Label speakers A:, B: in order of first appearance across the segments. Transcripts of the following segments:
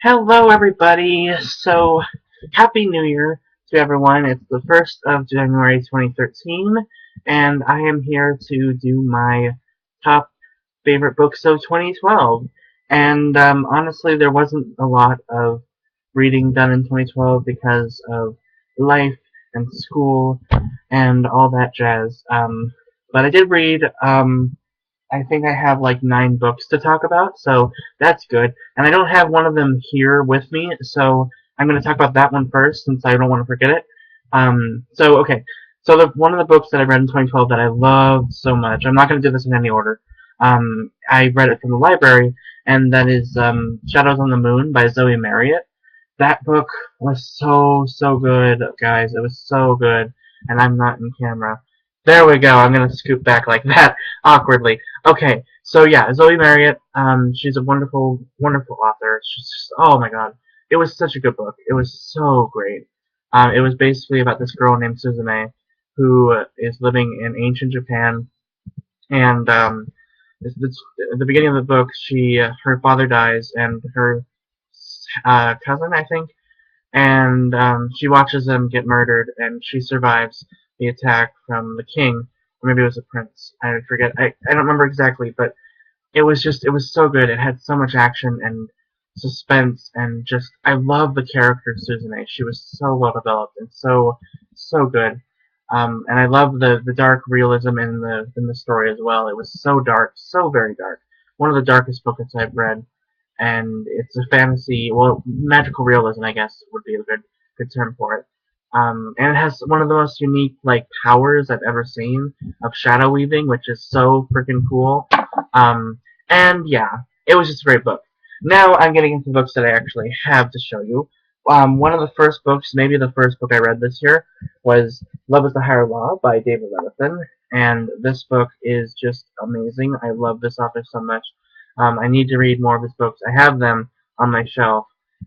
A: Hello, everybody. So, Happy New Year to everyone. It's the 1st of January 2013, and I am here to do my top favorite books of 2012. And honestly, there wasn't a lot of reading done in 2012 because of life and school and all that jazz. But I did read I think I have like 9 books to talk about, so that's good. And I don't have one of them here with me, so I'm going to talk about that one first since I don't want to forget it. Okay. So one of the books that I read in 2012 that I loved so much, I'm not going to do this in any order. I read it from the library, and that is Shadows on the Moon by Zoe Marriott. That book was so good, guys. It was so good, and I'm not in camera. There we go. I'm gonna scoot back like that awkwardly. Okay, so yeah, Zoe Marriott. She's a wonderful author. She's just, oh my god, it was such a good book. It was so great. It was basically about this girl named Suzume, who is living in ancient Japan, and at the beginning of the book, her father dies, and her cousin, I think, and she watches them get murdered, and she survives the attack from the king, or maybe it was a prince. I forget. I don't remember exactly, but it was so good. It had so much action and suspense, and just I love the character of Suzume. She was so well developed and so good. And I love the dark realism in the story as well. It was so dark, so very dark. One of the darkest books I've read, and it's a fantasy, well, magical realism, I guess would be a good term for it. And it has one of the most unique like powers I've ever seen of shadow weaving, which is so freaking cool. And yeah, it was just a great book. Now I'm getting into books that I actually have to show you. One of the first books, maybe the first book I read this year, was Love is the Higher Law by David Levithan, and this book is just amazing. I love this author so much. I need to read more of his books. I have them on my shelf,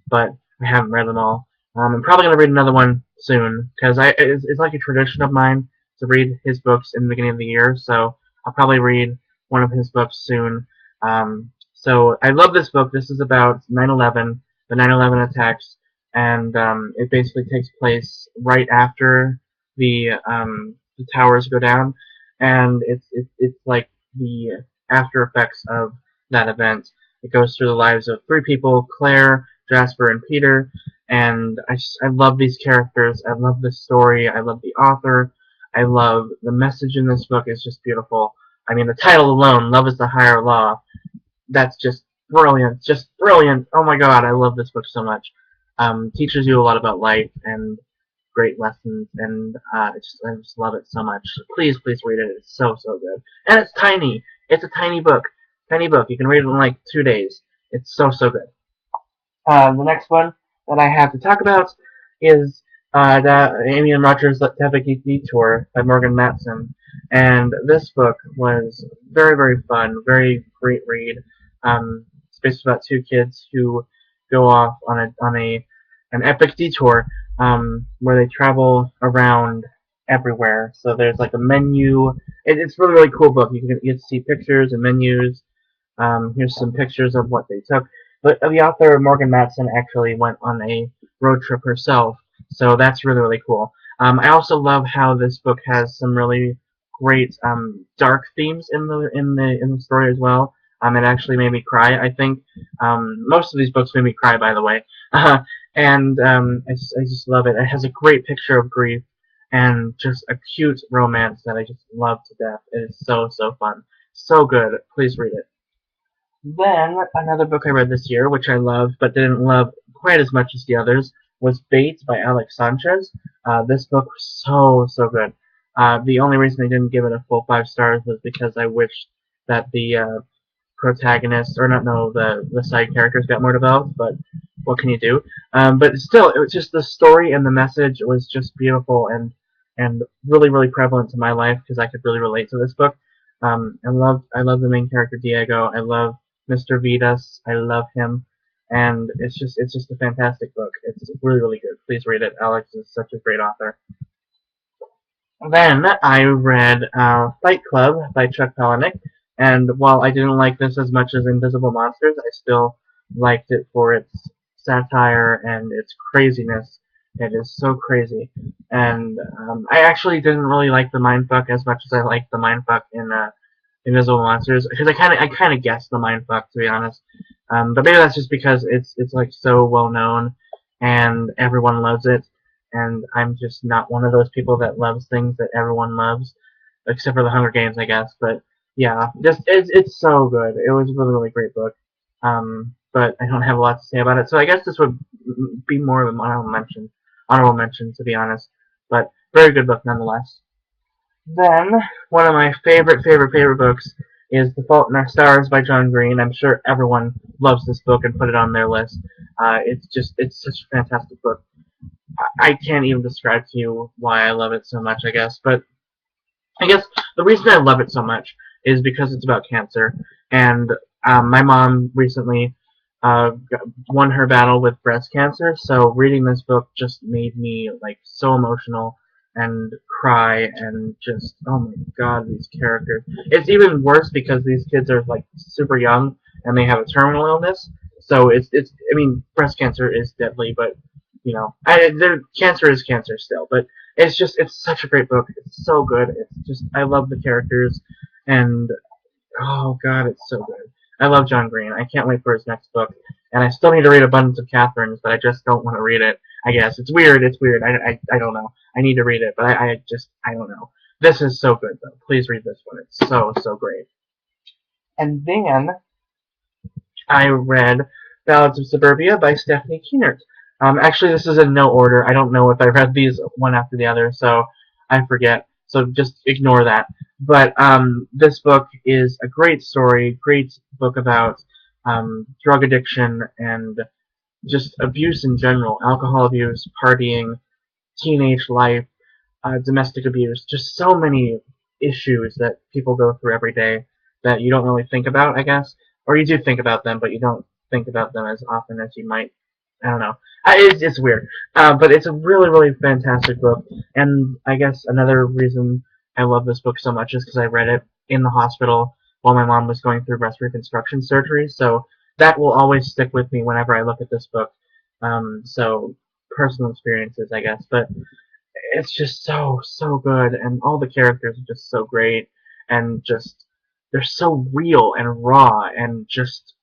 A: but I haven't read them all. I'm probably going to read another one soon, because it's like a tradition of mine to read his books in the beginning of the year, so I'll probably read one of his books soon. So I love this book. This is about 9/11, the 9/11 attacks, and it basically takes place right after the towers go down, and it's like the after effects of that event. It goes through the lives of 3 people: Claire, Jasper, and Peter. And I love these characters. I love this story. I love the author. I love the message in this book. It's just beautiful. I mean, the title alone, "Love is the Higher Law," that's just brilliant. Just brilliant. Oh my god, I love this book so much. Teaches you a lot about life and great lessons, and I just love it so much. Please read it. It's so good, and it's tiny. It's a tiny book. Tiny book. You can read it in like 2 days. It's so good. The next one that I have to talk about is the Amy and Roger's Epic Detour by Morgan Matson, and this book was very fun, very great read. It's basically about 2 kids who go off on an epic detour where they travel around everywhere. So there's like a menu. It's really cool book. You get to see pictures and menus. Here's some pictures of what they took. But the author Morgan Matson actually went on a road trip herself, so that's really cool. I also love how this book has some really great dark themes in the story as well. It actually made me cry. I think most of these books made me cry, by the way, and I just love it. It has a great picture of grief and just a cute romance that I just love to death. It is so fun, so good. Please read it. Then another book I read this year, which I loved but didn't love quite as much as the others, was Bait by Alex Sanchez. This book was so good. The only reason I didn't give it a full 5 stars was because I wished that the protagonists, or not no, the side characters got more developed. But what can you do? But still, it was just the story and the message was just beautiful and really prevalent to my life because I could really relate to this book. I love the main character Diego. I love Mr. Vitas. I love him, and it's just a fantastic book. It's really good. Please read it. Alex is such a great author. Then I read Fight Club by Chuck Palahniuk, and while I didn't like this as much as Invisible Monsters, I still liked it for its satire and its craziness. It is so crazy. And I actually didn't really like the mindfuck as much as I liked the mindfuck in Invisible Monsters, because I kind of guessed the mindfuck, to be honest. But maybe that's just because it's like so well known and everyone loves it, and I'm just not one of those people that loves things that everyone loves, except for the Hunger Games, I guess. But yeah, just it's so good. It was a really really great book. But I don't have a lot to say about it, so I guess this would be more of an honorable mention, to be honest. But very good book nonetheless. Then, one of my favorite books is The Fault in Our Stars by John Green. I'm sure everyone loves this book and put it on their list. It's such a fantastic book. I can't even describe to you why I love it so much, I guess. But I guess the reason I love it so much is because it's about cancer. And my mom recently won her battle with breast cancer, so reading this book just made me like so emotional and cry and just, oh my god, these characters. It's even worse because these kids are like super young and they have a terminal illness. So it's I mean, breast cancer is deadly, but you know, cancer is cancer still. But it's such a great book. It's so good. It's just, I love the characters, and oh god, it's so good. I love John Green. I can't wait for his next book. And I still need to read Abundance of Catherines, but I just don't want to read it. I guess it's weird. It's weird. I don't know. I need to read it, but I don't know. This is so good though. Please read this one. It's so great. And then I read Ballads of Suburbia by Stephanie Keenert. Actually, this is in no order. I don't know if I read these one after the other, so I forget. So just ignore that. But this book is a great story, great book about drug addiction and just abuse in general, alcohol abuse, partying, teenage life, domestic abuse, just so many issues that people go through every day that you don't really think about, I guess. Or you do think about them, but you don't think about them as often as you might. I don't know. It's weird. But it's a really, really fantastic book. And I guess another reason I love this book so much is because I read it in the hospital while my mom was going through breast reconstruction surgery. So that will always stick with me whenever I look at this book. So personal experiences, I guess. But it's just so good, and all the characters are just so great, and just they're so real and raw and just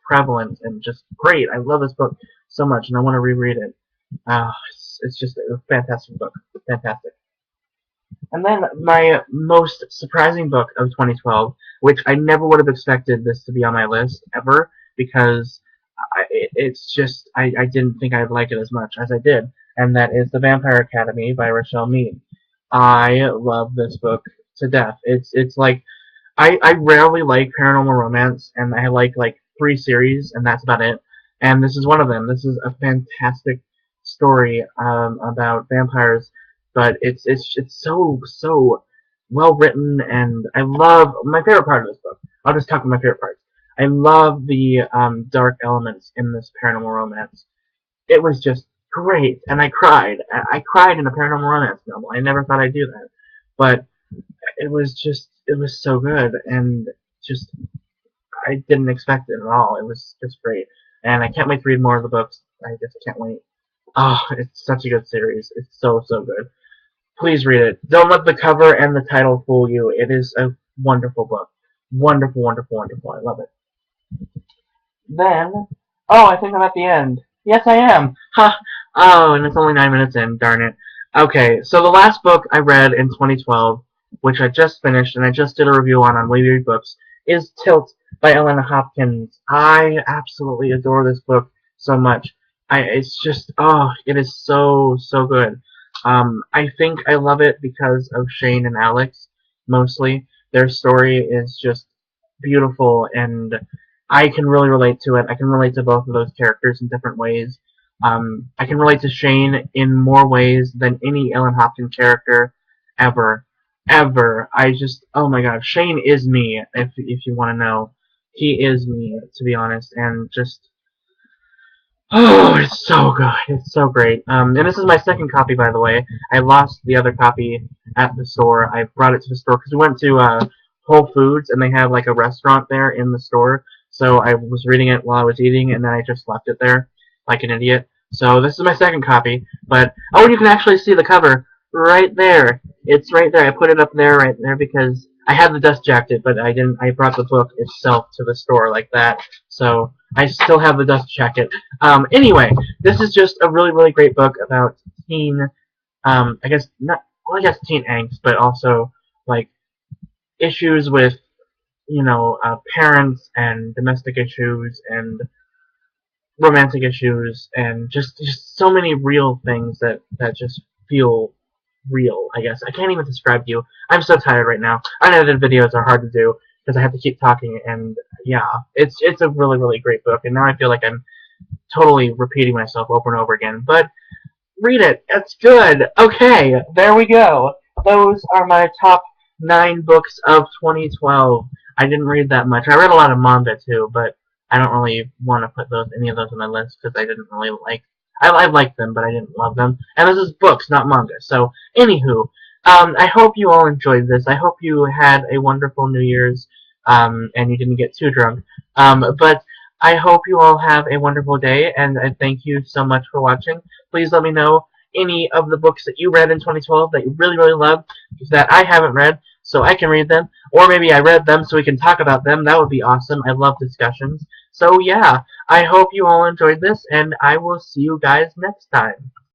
A: prevalent and just great. I love this book so much, and I want to reread it. It's just a fantastic book, fantastic. And then my most surprising book of 2012, which I never would have expected this to be on my list ever, because it's just I didn't think I'd like it as much as I did, and that is The Vampire Academy by Rochelle Mead. I love this book to death. It's like I rarely like paranormal romance, and I like three series, and that's about it. And this is one of them. This is a fantastic story about vampires, but it's so well written, and I love my favorite part of this book. I'll just talk about my favorite parts. I love the dark elements in this paranormal romance. It was just great, and I cried. I cried in a paranormal romance novel. I never thought I'd do that, but it was so good, and just I didn't expect it at all. It was just great, and I can't wait to read more of the books. I just can't wait. Oh, it's such a good series. It's so good. Please read it. Don't let the cover and the title fool you. It is a wonderful book. Wonderful. I love it. Then, oh, I think I'm at the end. Yes, I am. Ha! Oh, and it's only 9 minutes in. Darn it. Okay, so the last book I read in 2012, which I just finished and I just did a review on We Read Books, is Tilt by Ellen Hopkins. I absolutely adore this book so much. It's just, oh, it is so good. I think I love it because of Shane and Alex, mostly. Their story is just beautiful, and I can really relate to it. I can relate to both of those characters in different ways. I can relate to Shane in more ways than any Ellen Hopkins character ever. I just, oh my god, Shane is me, if you want to know. He is me, to be honest, and just, oh, it's so good. It's so great. And this is my second copy, by the way. I lost the other copy at the store. I brought it to the store because we went to Whole Foods, and they have like a restaurant there in the store. So I was reading it while I was eating, and then I just left it there. like an idiot. So this is my second copy. But oh, and you can actually see the cover right there. It's right there. I put it up there, right there, because I had the dust jacket, but I didn't. I brought the book itself to the store like that. So I still have the dust jacket. Anyway, this is just a really, really great book about teen. I guess not. Well, I guess teen angst, but also like issues with parents and domestic issues and romantic issues and just so many real things that just feel real. I guess I can't even describe to you. I'm so tired right now. Unedited videos are hard to do because I have to keep talking, and yeah, it's a really, really great book. And now I feel like I'm totally repeating myself over and over again. But read it. It's good. Okay, there we go. Those are my top 9 books of 2012. I didn't read that much. I read a lot of manga too, but I don't really want to put any of those on my list because I didn't really like. I liked them, but I didn't love them. And this is books, not manga. So, anywho, I hope you all enjoyed this. I hope you had a wonderful New Year's, and you didn't get too drunk. But I hope you all have a wonderful day, and thank you so much for watching. Please let me know any of the books that you read in 2012 that you really, really loved that I haven't read, so I can read them. Or maybe I read them so we can talk about them. That would be awesome. I love discussions. So yeah, I hope you all enjoyed this, and I will see you guys next time.